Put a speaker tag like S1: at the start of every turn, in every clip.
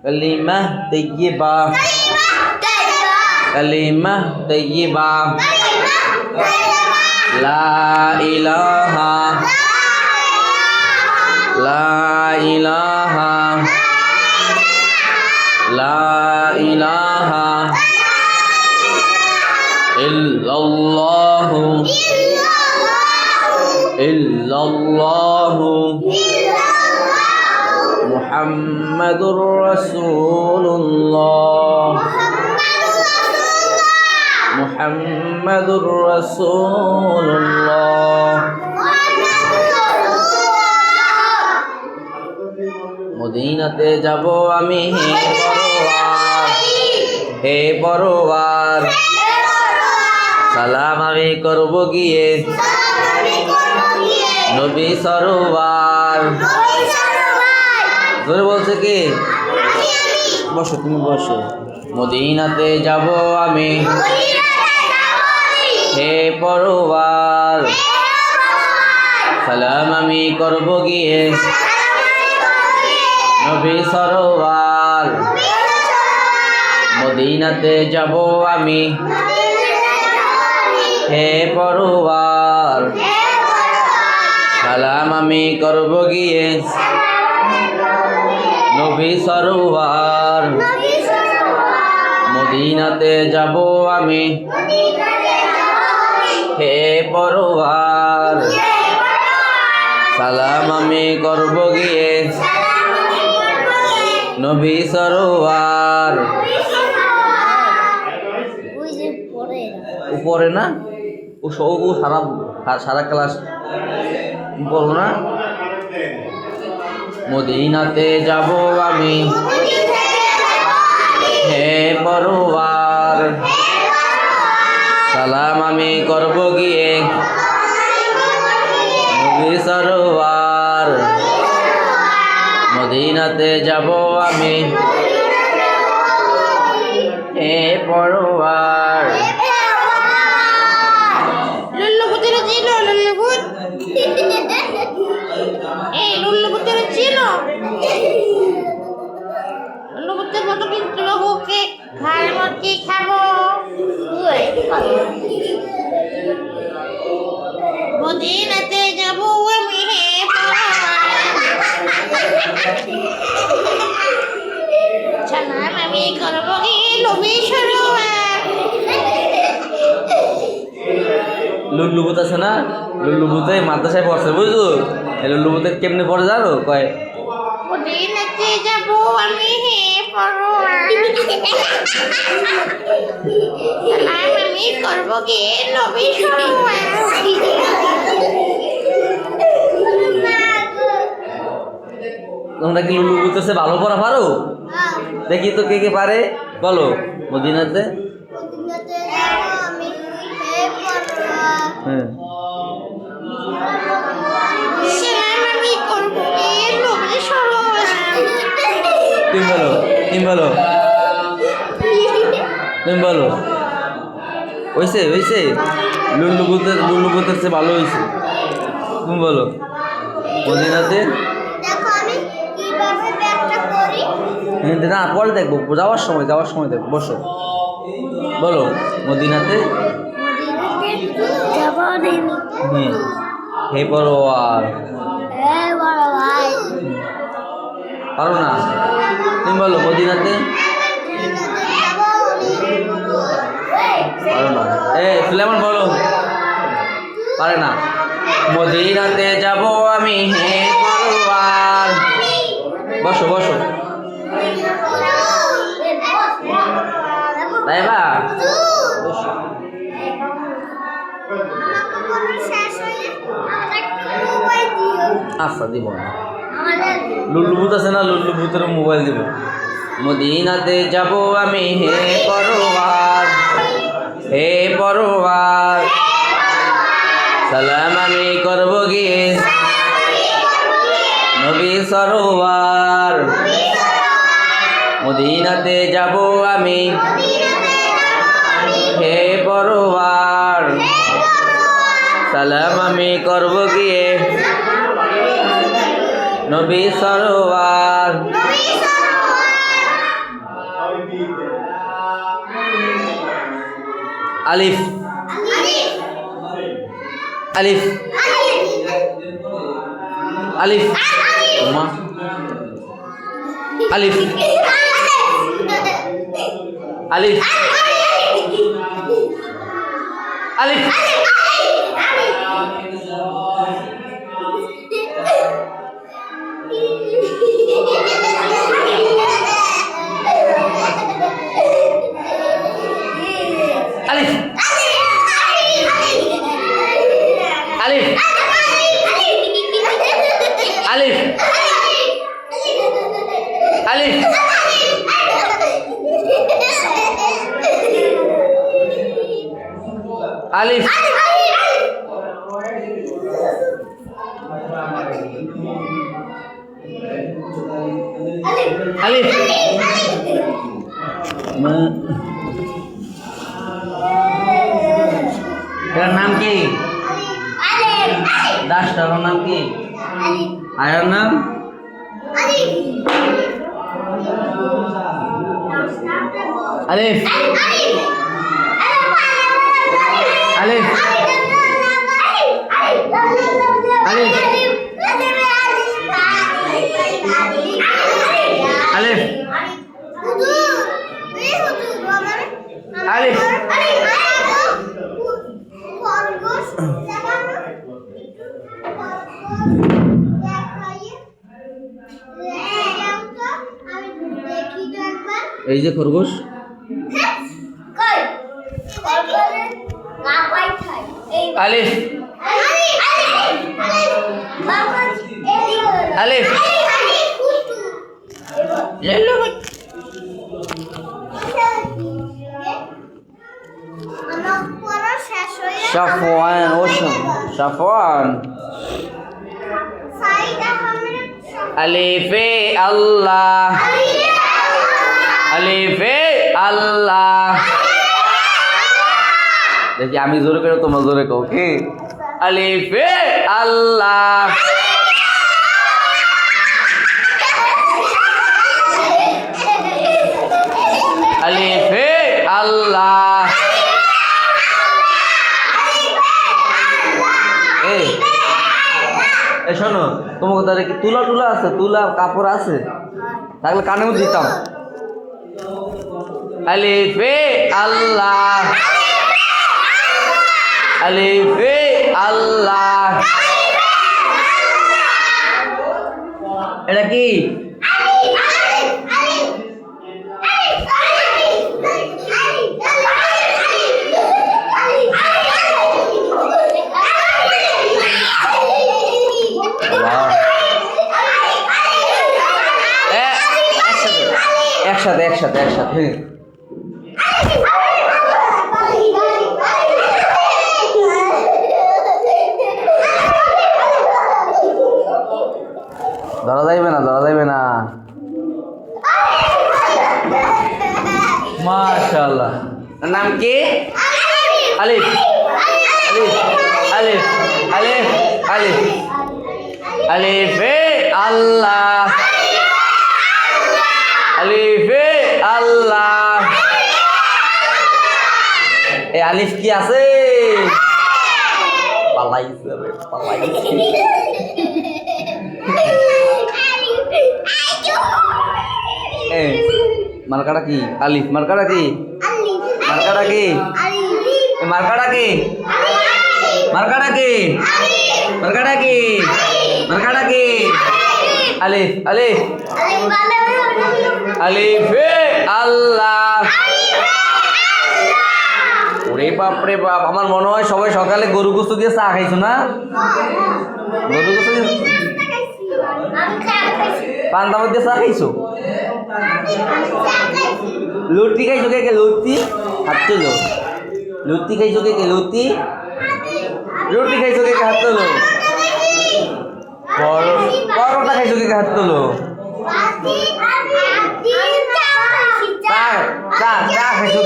S1: কালিমা তাইয়্যিবা কালিমা তাইয়্যিবা লা ইলাহা লা ইলাহা লা ইলাহা ইল্লাল্লাহু ইল্লাল্লাহু মুহাম্মাদুর রাসূলুল্লাহ মুহাম্মাদুর রাসূলুল্লাহ। মদিনাতে যাব আমি হে পরওয়ার সালাম আমি করব গিয়ে নবী সরওয়ার। ধরে বলছে কি বসো তুমি বসো। মদিনাতে যাব আমি হে পরওয়ার সালাম আমি করব গিয়ে নবী সরওয়ার। মদিনাতে যাব আমি হে পরওয়ার সালাম আমি করব গিয়ে নবী সরওয়ার। মদিনাতে যাব আমি হে পরওয়ার সালাম আমি করব গিয়ে নবী সরওয়ার। উপরে না ও সারা সারা ক্লাস বলো না। মদিনাতে যাব আমি হে পরওয়ার সালাম আমি করব গিয়ে নবী সরওয়ার। মদিনাতে যাব আমি হে পরওয়ার।
S2: মদিনাতে যাব আমি হে সালাম আমি করব গিয়ে নবী সরওয়ার।
S1: লুল্লুবুত আছে না, লুল্লুবুতে মাদ্রাসায় পড়ছে বুঝলো। লুল্লুবুতে কেমনে পড়ে জানো কয়
S2: মদিনাতে যাব আমি হে পরওয়ার সালাম আমি করব গিয়ে নবী সরওয়ার।
S1: তোমরা কি লুল্লুবুতে ভালো পড়া পারো? দেখি তো কে কে পারে বলো। মদিনাতে হ্যাঁ তুমি বলো তুমি বলো তুমি বলো। হয়েছে হয়েছে লুল্লুবুতের চেয়ে ভালো হয়েছে। তুমি বলো মদিনাতে না পরে দেখবো যাওয়ার সময় দেখবো। বসো বলো মদিনাতে হে পরওয়ার পারো না তুমি বলো মদিনাতে পারো না। সুলেমান বলো পারে না। মদিনাতে যাব আমি হে পরওয়ার। বসো বসো তাই বা আচ্ছা দিব না। লুল্লুবুত আছে না, লুল্লুবুতের মোবাইল দিব। মদিনাতে যাব আমি হে পরওয়ার সালাম আমি করব গিয়ে নবী সরওয়ার। মদিনাতে যাব আমি হে পরওয়ার সালাম আমি করব গিয়ে নবী সরওয়ার। আলিফ আলিফ আলিফ মা আলিফ আলিফ আলিফ আলিফ আলিফ আলিফ আলিফ আলিফ আলিফ এটার নাম কি? দাসটার নাম কি? আয়ার নাম আলিফ আলিফ আলিফ আলিফ আলিফ এই যে খরগোশ আলিফ আলিফ সাফওয়ান ওশন সাফওয়ান আলিফে আল্লাহ আলিফে আল্লাহ দেখি আমি জোরে করে তোমরা জোরে কও কি আলিফে আল্লাহ আলিফে আল্লাহ এই শোনো তোমাকে তাহলে কি তুলা টুলা আছে তুলা কাপড় আছে তাহলে কানে মধ্যে দিতাম আলিফে আল্লাহ আলিফে আল্লাহ এটা কি একসাথে একসাথে একসাথে ধরা যাইবে না ধরা যাইবে না মাশাআল্লাহ নাম কি আলিফ আলিফ আলিফ আলিফ আলিফ আলিফে আল্লাহ আলিফে আল্লাহ এই আলিফ কি আছে পালাইছে রে পালাইছে মার্কাটা কি আলিফ মার্কাটা কি মার্কাটা কি মার্কাটা কি মার্কাটা কি মার্কাটা কি মার্কাটা কি আলিফ আলিফ আলিফে আল্লাহ ওরে বাপ রে বাপ আমার মনে হয় সবাই সকালে গরু গোস্ত দিয়ে চা খাইছো না গরু গোস্ত দিয়ে পান্তা ভাত দিয়ে চা খাইছো লুটি খাইছো কে লুটি হাত তোলো লুটি খাইছো কে লুটি রুটি খাইছো কে হাত তোলো পরোটা খাইছো কে হাত তোলো চা চা চা খাইছো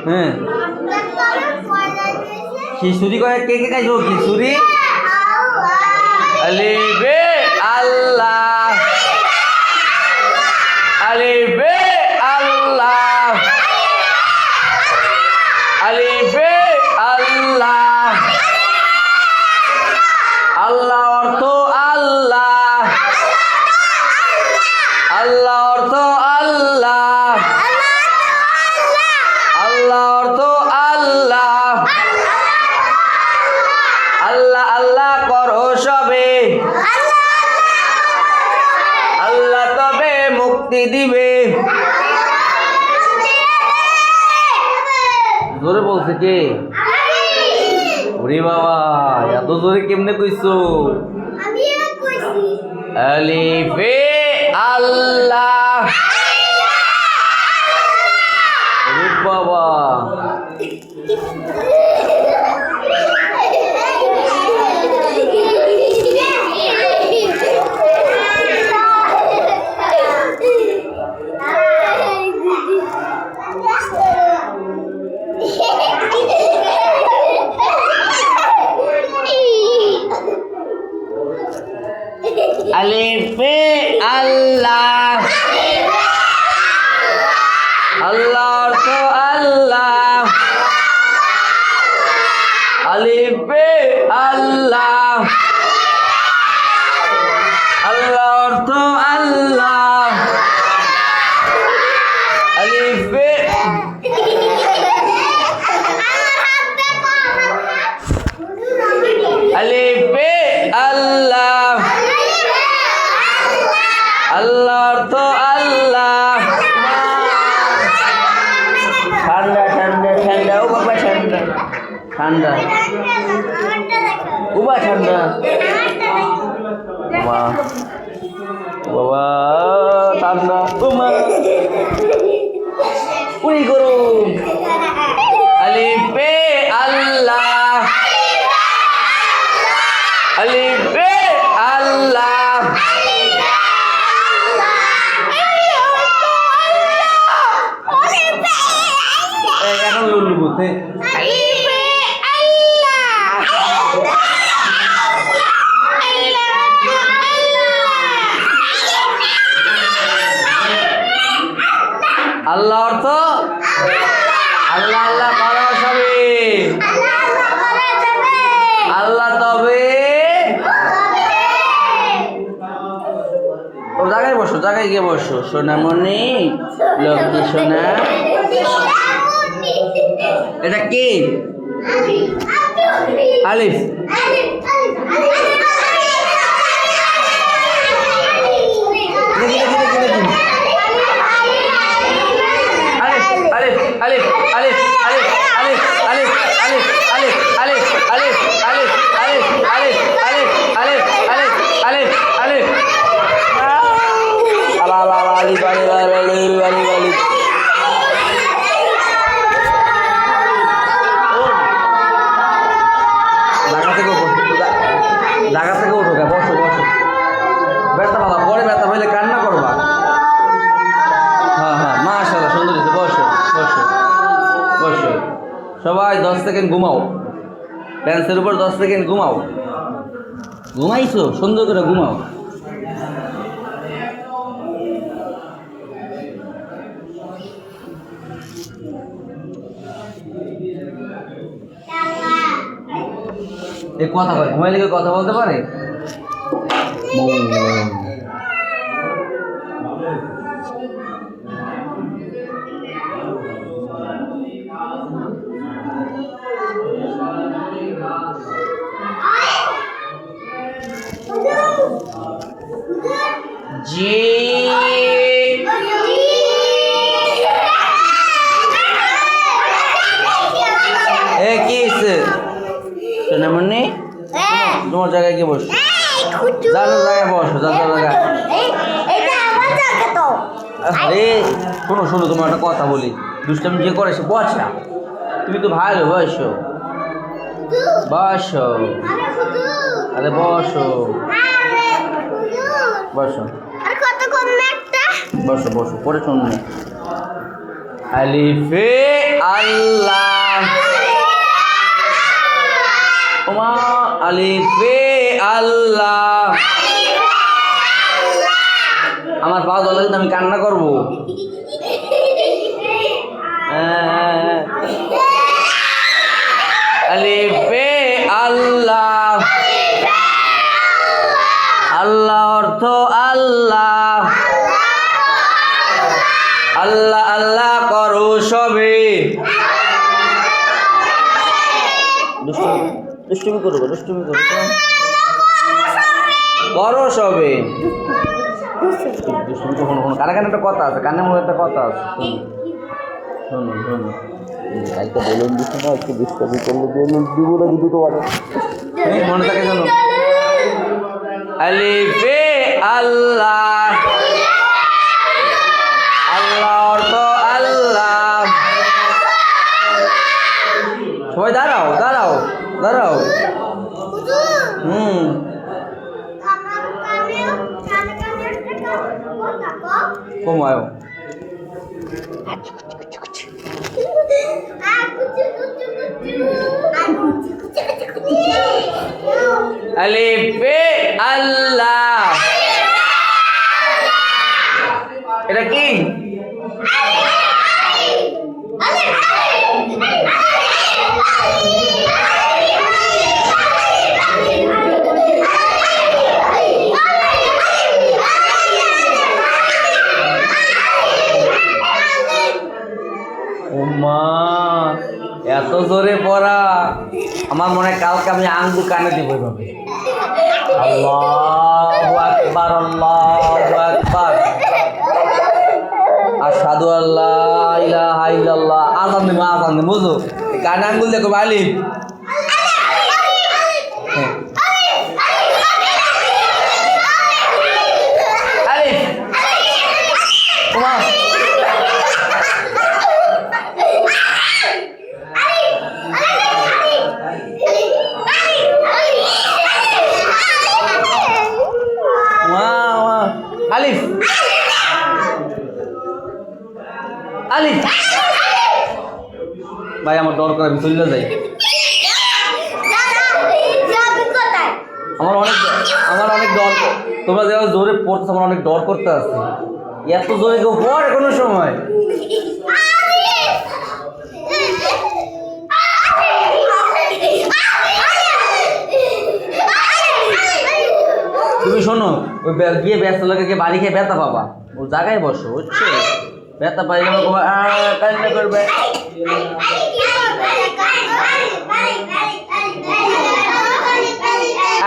S1: হ্যাঁ খিচুড়ি করে কে কে খাইছো খিচুড়ি আলিফে আল্লাহ আলিফে আল্লাহ করো সবে, আল্লাহ তবে মুক্তি দিবে। জোরে বলছে কে? ওরে বাবা, এত জোরে কেমনে কইছো? আলিফে আল্লাহ। ওরে বাবা, আলিফে আল্লাহ, আল্লাহ তো আল্লাহ, আলিফে আল্লাহ, আল্লাহ তো আল্লাহ, আলিফে আলিফে আল্লাহ, আল্লাহ তো আল্লাহ। ঠান্ডা ঠান্ডা ঠান্ডা, ও বাবা ঠান্ডা ঠান্ডা, উবা ঠান্ডা, বাবা বাবা ঠান্ডা, উমা উই গরম। আলিফে আল্লাহ, আলিফে আল্লাহ, এখন লুল্লু বুঝতে আল্লাহ অর্থ আল্লাহ, আল্লাহ করা সবে, আল্লাহ তবে। ও জায়গায় বসো, জায়গায় গিয়ে বসো সোনামণি, লক্ষ্মী সোনা। এটা কি? আলিফ। জায়গা থেকে উঠো, বসো বসো, ব্যথা পাবা, পরে ব্যথা পাইলে কান্না করবা। হ্যাঁ হ্যাঁ, মাশাআল্লাহ, সুন্দর হয়েছে। বসো বসো বসো, সবাই 10 সেকেন্ড ঘুমাও, বেঞ্চের উপর 10 সেকেন্ড ঘুমাও। ঘুমাইছো? সুন্দর করে ঘুমাও। এই কথা বলে, ঘুমাইলে কি কথা বলতে পারে? জি এ কিসে সোনামণি, তোমার জায়গায় গিয়ে বসো, যার জায়গায় বসো, যার জায়গায়। আরে শোনো শোনো, তোমার একটা কথা বলি, দুষ্টামি যে করে সে বস না, তুমি তো ভালো, বসো বসো, আরে বসো বসো বসো বসো, পরে শুনুন। আলিফে আল্লাহ, ওমা আলিফে আল্লাহ। আমার পা দলে কিন্তু আমি কান্না করবো। আলিফে আল্লাহ, আল্লাহ অর্থ আল্লাহ, আল্লাহ আল্লাহ করো সবে। দুষ্টুমি করবো করো সবে দুষ্টুমি তো কোনো কানে কানে একটা কথা আছে, কানের মধ্যে একটা কথা আছে, শোনো কালকে বেলুন দিচ্ছি না, একটু দুষ্টামি করলে বেলুন দিব না কিন্তু তোমার মনে থাকে শোনো। আলিফে আল্লাহ, আল্লাহ অর্থ আল্লাহ। সবাই দাঁড়াও দাঁড়াও দাঁড়াও। কমায় আলিফে আল্লাহ, এটা কি? ওমা এত জোরে পড়া, আমার মনে হয় কালকে আমি আঙ্গুল কানে দিব এভাবে। আল্লাহু আকবার, আল্লাহু আকবার, আশহাদু আল্লা ইলাহা ইল্লাল্লাহ। আজান দে বুঝো, কানে আঙ্গুল দেখো আলিফ। আলিফ ওমা আলিফ আলিফ। ভাই আমার ডর করে চলে যাই, আমার অনেক ডর। তোমরা যারা জোরে পড়ছো আমার অনেক ডর করতে আছে। এত জোরে কেউ পড়ে কোনো সময়? তুমি শোনো, ওই গিয়ে ব্যস্ত লোকে গিয়ে বাড়ি খেয়ে ব্যথা পাবা, ওর জায়গায় বসো, বুঝছো? ব্যথা পাই যেমন কান্না করবে।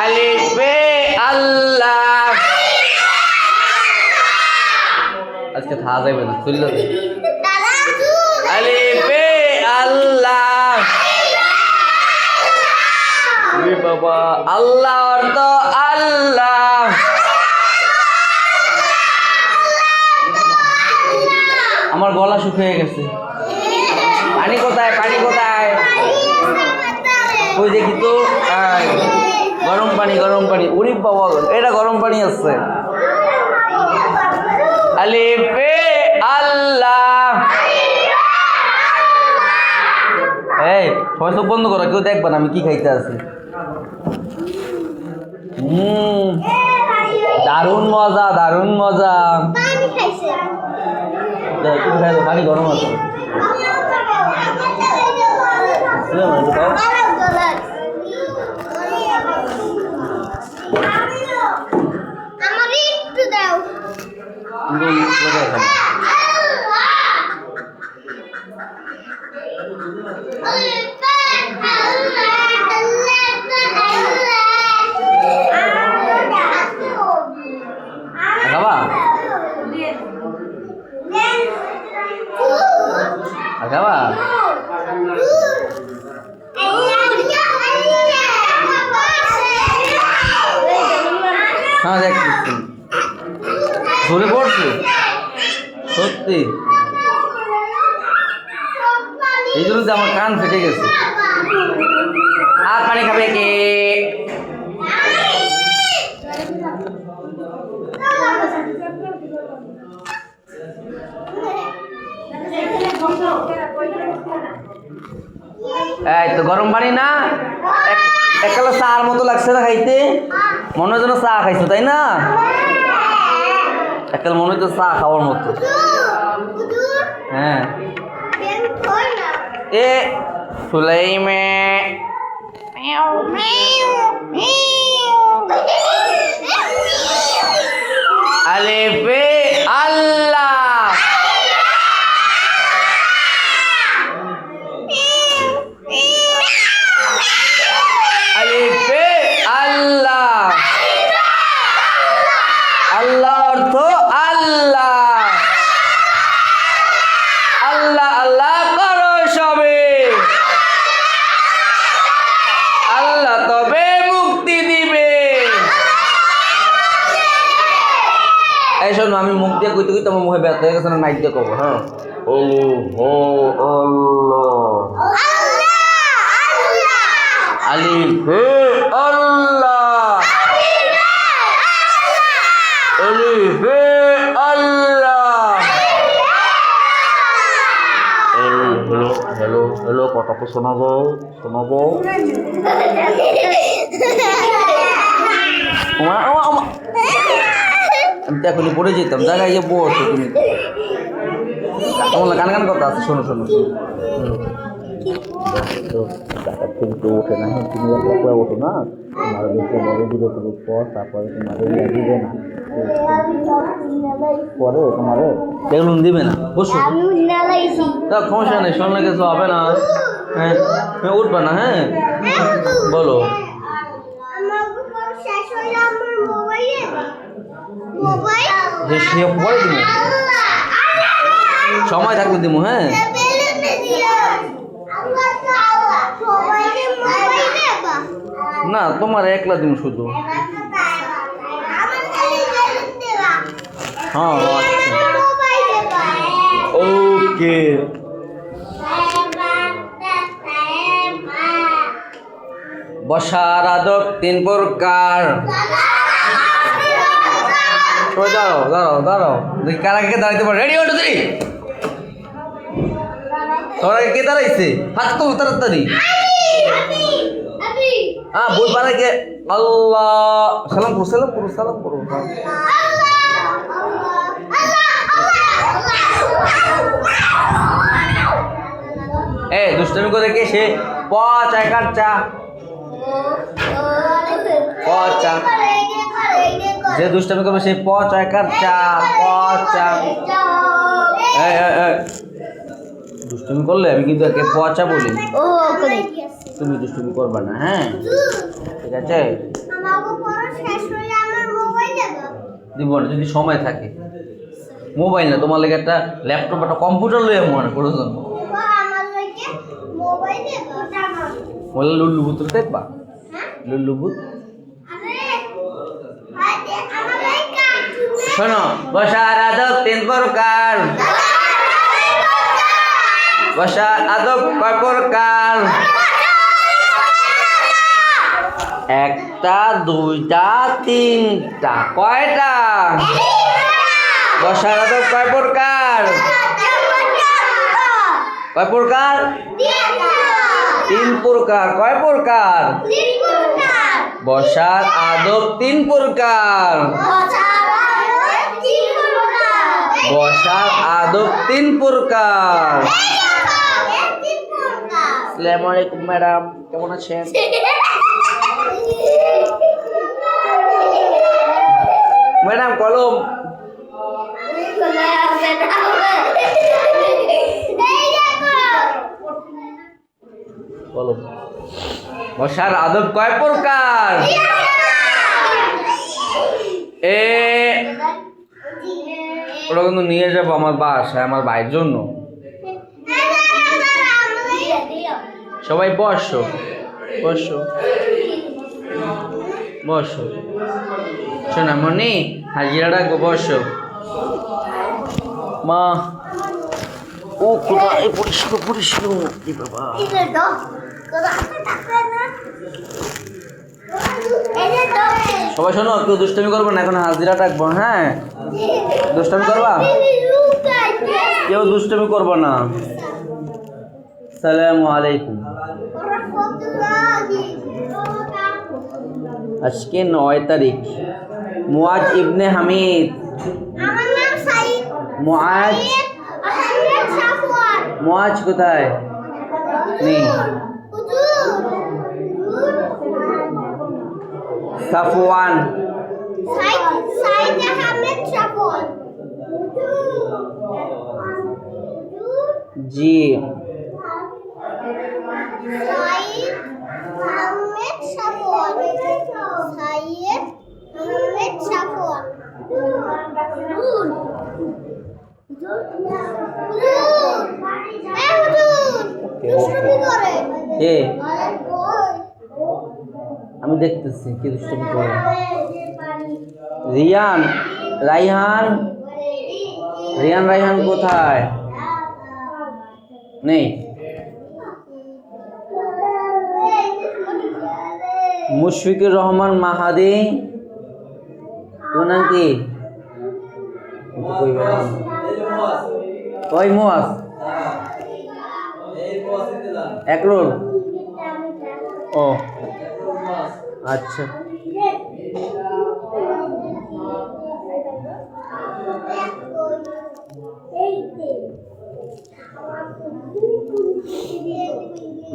S1: আলিফে আল্লাহ, আজকে থাকা যাবে না, চলে যাবে। আলিফে আল্লাহ, বাবা আল্লাহ অর্থ আল্লাহ। আমার গলা শুকিয়ে গেছে। পানি কোথায়? ওই দেখি তো, গরম পানি। ওরে বাবা, এটা গরম পানি আছে। আলিফে আল্লাহ। এই সবাই চোখ বন্ধ করো, কেউ দেখবা না আমি কি খাইতে আছি। দারুণ মজা। পানি গরম আছে। খাবা? হ্যাঁ দেখছি, ধরে পড়ছে সত্যি। এই জন্য তো আমার কান ফেটে গেছে। আর পানি খাবে কে? এই তো গরম পানি না, একলা চার মতো লাগছে না খাইতে? মনে হয় যেন চা খাইছো, তাই না? একলা মনে হচ্ছে চা খাওয়ার মতো। হ্যাঁ এ সুলাইমে আলিফে আল্লাহ। এই শোনো, আমি মুখ দিয়ে কইতে কইতে আমার মুখে ব্যথা হয়ে গেছে না, নাইট দিয়ে কব। হ্যাঁ, আলিফ হে আল্লাহ, আলিফ হে আল্লাহ। হ্যালো হ্যালো হ্যালো, কথা তো শোনাবো শোনাবো। আমি তো এখনই পড়ে যেতাম, জায়গায় যে বসো তুমি। তোমার গান গান কথা আছে, শোনো শোনো। তো ওঠে না, হ্যাঁ তুমি একলা ওঠো না, তোমার দেখে বড় দূরে তুমি পর, তারপরে তোমার দিবে না, পরে তোমার বেলুন দিবে না। বসো, তা সমস্যা নেই, শোনলে কিছু হবে না। হ্যাঁ উঠবে না। হ্যাঁ বলো। পরে দিব, সময় থাকবে দিব। হ্যাঁ না, তোমার একলা দিন শুধু। হ্যাঁ ওকে। বসার আদব 3 প্রকার। দাঁড়াও দাঁড়াও দাঁড়াও, দেখি কার আগে দাঁড়াইতে পারো। রেডি 1 2 3। তোমার আগে কে দাঁড়াইছে? হাত তো তাড়াতাড়ি। হ্যাঁ বই পারে কে? আল্লাহ, সালাম করো সালাম করো সালাম করো। দুষ্টমি করে কে সে? প চায়কার চা, প চা। যে দুষ্টমি করবে সে প চায়কার চা, প চা। দুষ্টমি করলে আমি কিন্তু একে প চা বলি। তুমি দুষ্টমি করবা না। হ্যাঁ ঠিক আছে, দিব না যদি সময় থাকে। মোবাইল না, তোমার লেগে একটা ল্যাপটপ একটা কম্পিউটার লইয়া মনে প্রয়োজন। বলে লুল্লু ভূত দেখবা, লুল্লু ভূত। শোনো, বসার আদব 3 প্রকার। বসার আদব কয় প্রকার? 1টা 2টা 3টা। কয়টা? বসার আদব কয় প্রকার? কয় প্রকার? 3 প্রকার। কয় প্রকার? বসার আদব 3 প্রকার। বসার আদব 3 প্রকার। আসসালামু আলাইকুম ম্যাডাম, কেমন আছেন? ম্যাডাম কলম। কলম। বসার আদব কয় প্রকার? ওটা কিন্তু নিয়ে যাবো আমার বাসায় আমার ভাইয়ের জন্য। সবাই বসো বসো বসো। সোনামণি হাজিরা রাখবো, বসো। মা ও কোথায়? পরিষ্কার পরিষ্কার। কি বাবা, সবাই শোনো, কেউ দুষ্টমি করবো না, এখন হাজিরা রাখবো। হ্যাঁ দুষ্টমি করবা, কেউ দুষ্টমি করবো না। আসসালামু আলাইকুম। আজকে 9 তারিখ। মুআজ ইবনে হামিদ।
S2: আমার নাম সাইদ।
S1: মুআজ।
S2: আহমেদ সাফওয়ান।
S1: মুআজ কোথায়? নেই। সাফওয়ান।
S2: সাইদ আহমেদ সাফওয়ান।
S1: জি।
S2: সাইদ আহমেদ সাফওয়ান। সাইদ আহমেদ সাফওয়ান।
S1: আমি দেখতেছি কি দুষ্টমি করে। রিয়ান রাইহান রাইহান কোথায়? নেই। মুশফিকুর রহমান মাহাদি, তোমার নাম কি? ওই মোয়াজ একরোল। ও আচ্ছা।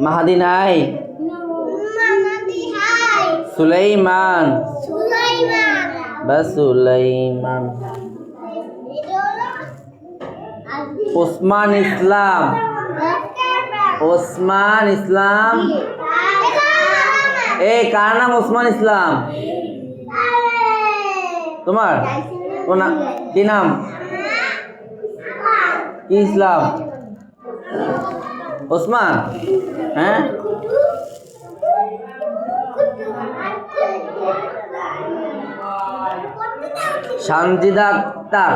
S1: মাহাদি নাই। সুলাইমান বা সুলাইমান। ওসমান ইসলাম এই কার নাম ওসমান ইসলাম? তোমার কি নাম? কি ইসলাম? ওসমান। হ্যাঁ সানজিদা আক্তার।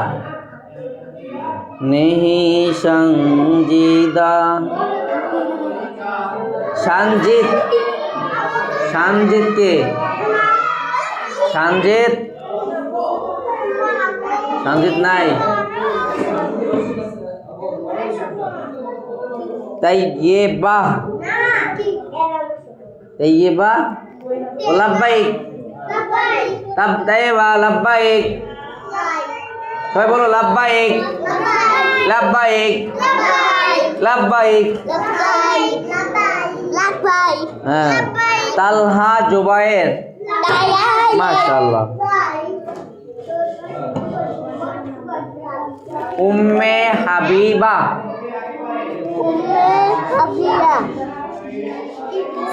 S1: নেহি সঞ্জিদা। সানজিদ কে? সানজিদ নাই। তাইয়েবা ও লাব্বাইক। তাইয়েবা লাব্বাইক। সবাই বলো লাব্বাইক। হ্যাঁ। তালহা জুবায়ের। মাশাআল্লাহ। উম্মে হাবিবা।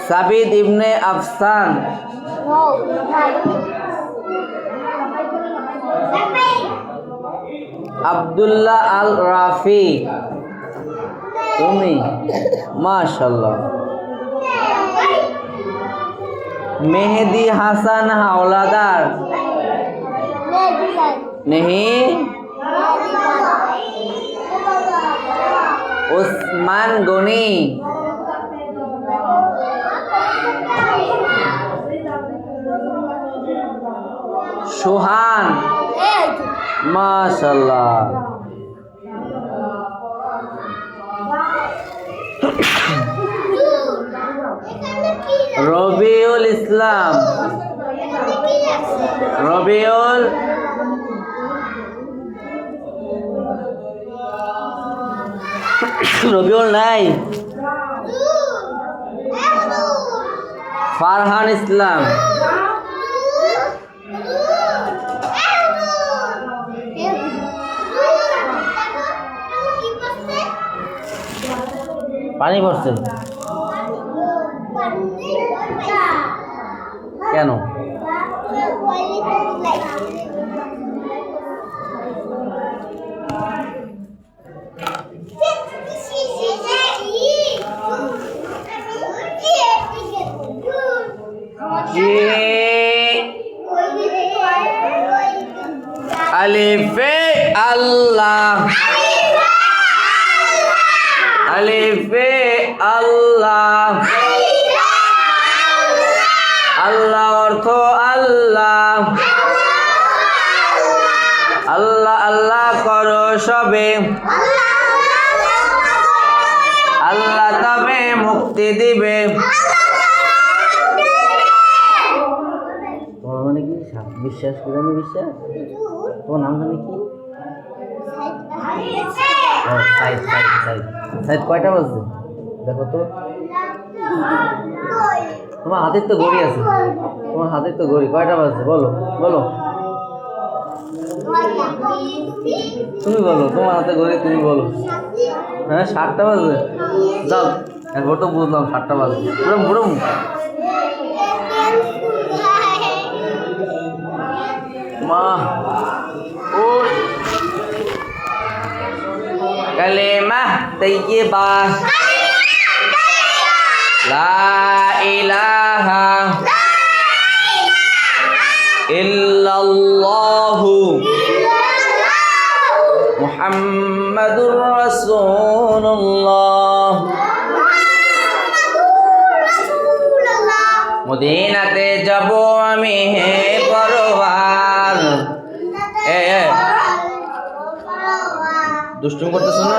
S1: সাবিদ ইবনে আফসান। আব্দুল্লাহ আল রাফি। তুমি? মাশাআল্লাহ। মেহেদি হাসান হাওলাদার। নেহি। ওসমান গনি। সোহান। মাশাআল্লাহ। রবিউল ইসলাম। রবিউল নাই। ফারহান ইসলাম। পানি পড়ছে কেন? আলিফে আল্লাহ। আল্লাহ অর্থ আল্লাহ। আল্লাহ আল্লাহ করো সবে, আল্লাহ তবে মুক্তি দিবে। তোমার মানে কি বিশ্বাস করে বিশ্বাস? তোমার নাম জানি কি? সাইদ কয়টা বাজছে দেখো তো। তোমার হাতের তো ঘড়ি আছে, কয়টা বাজছে বলো? তুমি বলো, তোমার হাতে ঘড়ি, তুমি বলো। হ্যাঁ 7টা বাজবে। যাও একবার তো বুঝলাম 7টা বাজবে। বুড়ম মা ও কালেমা তাইয়্যিবা লা ইলাহা ইল্লাল্লাহু মুহাম্মাদুর রাসূলুল্লাহ। মদিনাতে যাব আমি হে পরওয়ার। দুষ্টুমি করতেছ না?